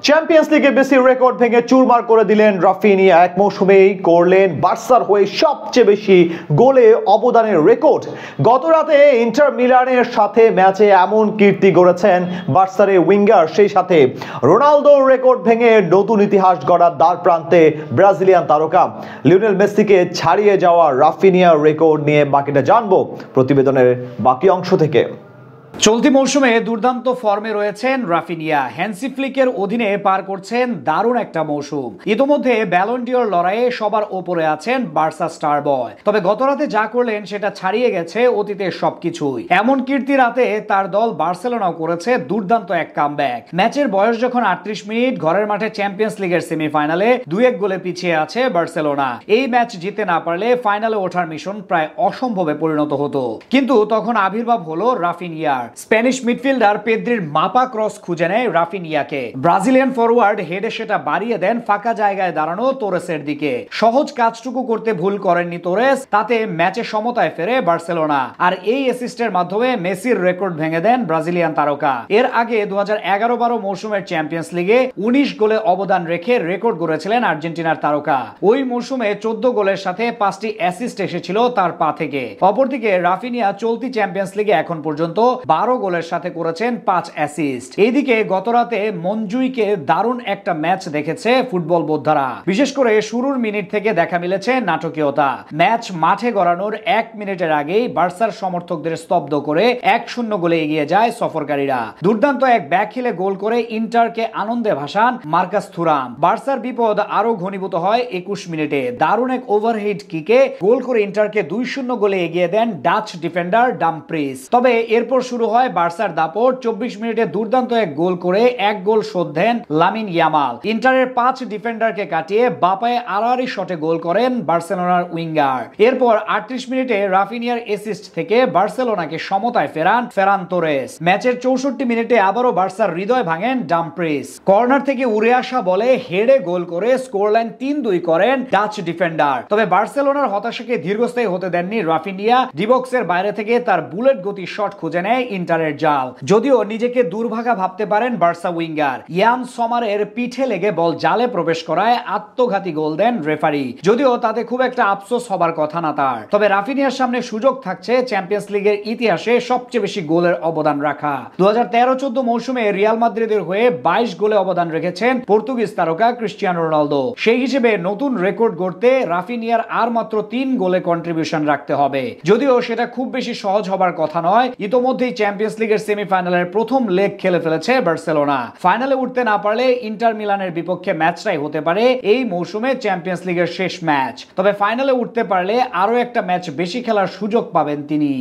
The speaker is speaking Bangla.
চ্যাম্পিয়ন্স লিগে মেসির রেকর্ড ভেঙে চুরমার করে দিলেন রাফিনিয়া। এক মৌসুমেই করলেন বার্সার হয়ে সবচেয়ে বেশি গোলে অবদানের রেকর্ড। গত রাতে ইন্টার মিলানের সাথে ম্যাচে এমন কীর্তি গড়েছেন বার্সার উইঙ্গার, সেই সাথে রোনালদোর রেকর্ড ভেঙে নতুন ইতিহাস গড়ার দ্বার প্রান্তে ব্রাজিলিয়ান তারকা লিওনেল মেসিকে ছাড়িয়ে যাওয়া রাফিনিয়ার রেকর্ড নিয়ে বাকিটা জানবো প্রতিবেদনের বাকি অংশ থেকে। চলতি মৌসুমে দুর্দান্ত ফর্মে রয়েছেন রাফিনিয়া। হ্যান্সি ফ্লিকের অধীনে পার করছেন দারুণ একটা মৌসুম। ইতোমধ্যে ব্যালন ডিওর লড়াইয়ে সবার ওপরে আছেন বার্সা স্টার বয়। তবে গতরাতে যা করলেন সেটা ছাড়িয়ে গেছে অতীতের সবকিছুই। এমন কীর্তি রাতে তার দল বার্সেলোনাও করেছে দুর্দান্ত এক কামব্যাক। ম্যাচের বয়স যখন 38 মিনিট, ঘরের মাঠে চ্যাম্পিয়ন্স লিগের সেমিফাইনালে 2-1 গোলে পিছিয়ে আছে বার্সেলোনা। এই ম্যাচ জিতে না পারলে ফাইনালে ওঠার মিশন প্রায় অসম্ভবে পরিণত হতো। কিন্তু তখন আবির্ভাব হলো রাফিনিয়ার। স্প্যানিশ মিডফিল্ডার পেদ্রির মাপা ক্রস খুঁজে নেয় রাফিনিয়াকে। ব্রাজিলিয়ান ফরওয়ার্ড হেডে সেটা বাড়িয়ে দেন ফাঁকা জায়গায় দাঁড়ানো তোরেসের দিকে। সহজ কাজটুকু করতে ভুল করেননি তোরেস, তাতে ম্যাচে সমতায় ফেরে বার্সেলোনা। আর এই অ্যাসিস্টের মাধ্যমে মেসির রেকর্ড ভেঙে দেন ব্রাজিলিয়ান তারকা। এর আগে 2011-12 মৌসুমের চ্যাম্পিয়ন্স লিগে 19 গোলে অবদান রেখে রেকর্ড গড়েছিলেন আর্জেন্টিনার তারকা। ওই মৌসুমে 14 গোলের সাথে 5টি অ্যাসিস্ট এসেছিল তার পা থেকে। অপরদিকে রাফিনিয়া চলতি চ্যাম্পিয়ন্স লিগে এখন পর্যন্ত 12 গোলের সাথে করেছেন 5 অ্যাসিস্ট। এইদিকে গতরাতে মঞ্জুইকে দারুণ একটা ম্যাচ দেখেছে ফুটবল বোদ্ধারা। বিশেষ করে শুরুর মিনিট থেকে দেখা মিলেছে নাটকীয়তা। ম্যাচ মাঠে গড়ানোর 1 মিনিটের আগেই বার্সার সমর্থকদের স্তব্ধ করে 1-0 গোলে এগিয়ে যায় সফরকারীরা। দুর্দান্ত এক ব্যাক হিলে গোল করে ইন্টারকে আনন্দে ভাসান মার্কাস থুরাম। বার্সার বিপদ আরো ঘনীভূত হয় 21 মিনিটে। দারুণ এক ওভারহেড কিকে গোল করে ইন্টারকে 2-0 গোলে এগিয়ে দেন ডাচ ডিফেন্ডার ডামপ্রিস। তবে এরপর শুরু হয় বার্সার দাপট। 24 মিনিটে দুর্দান্ত এক গোল করে 1 গোল শোধ দেন লামিন ইয়ামাল। ইন্টারের 5 ডিফেন্ডারকে কাটিয়ে বাপায়ে আড়াআড়ি শটে গোল করেন বার্সেলোনার উইঙ্গার। এরপর 38 মিনিটে রাফিনিয়ার অ্যাসিস্ট থেকে বার্সেলোনাকে সমতায় ফেরান ফেরান তোরেস। ম্যাচের 64 মিনিটে আবারও বার্সার হৃদয় ভাঙেন ডামপ্রিস। কর্নার থেকে উড়ে আসা বলে হেডে গোল করে স্কোরলাইন 3-2 করেন ডাচ ডিফেন্ডার। তবে বার্সেলোনার হতাশাকে দীর্ঘস্থায়ী হতে দেননি রাফিনিয়া। ডিবক্সের বাইরে থেকে তার বুলেট গতি শট খুঁজে নেয় ইন্টারের জাল। যদিও নিজেকে দুর্ভাগা ভাবতে পারেন বার্সা উইঙ্গার। ইয়ান সমারের পিঠে লেগে বল জালে প্রবেশ করায় আত্মঘাতী গোল দেন রেফারি। যদিও তাতে খুব একটা আফসোস হবার কথা না তার। তবে রাফিনিয়ার সামনে সুযোগ থাকছে চ্যাম্পিয়ন্স লিগের ইতিহাসে সবচেয়ে বেশি গোলের অবদান রাখা। 2013-14 মৌসুমে রিয়াল মাদ্রিদের হয়ে 22 গোলে অবদান রেখেছেন পর্তুগিজ তারকা ক্রিস্টিয়ানো রোনালদো। সেই হিসেবে নতুন রেকর্ড গড়তে রাফিনিয়ার আর মাত্র 3 গোলে কন্ট্রিবিউশন রাখতে হবে। যদিও সেটা খুব বেশি সহজ হবার কথা নয়। ইতোমধ্যেই চ্যাম্পিয়ন্স লিগের সেমিফাইনালের প্রথম লেগ খেলে ফেলেছে বার্সেলোনা। ফাইনালে উঠতে না পারলে ইন্টার মিলানের বিপক্ষে ম্যাচটাই হতে পারে এই মৌসুমে চ্যাম্পিয়ন্স লিগের শেষ ম্যাচ। তবে ফাইনালে উঠতে পারলে আরো একটা ম্যাচ বেশি খেলার সুযোগ পাবেন তিনি।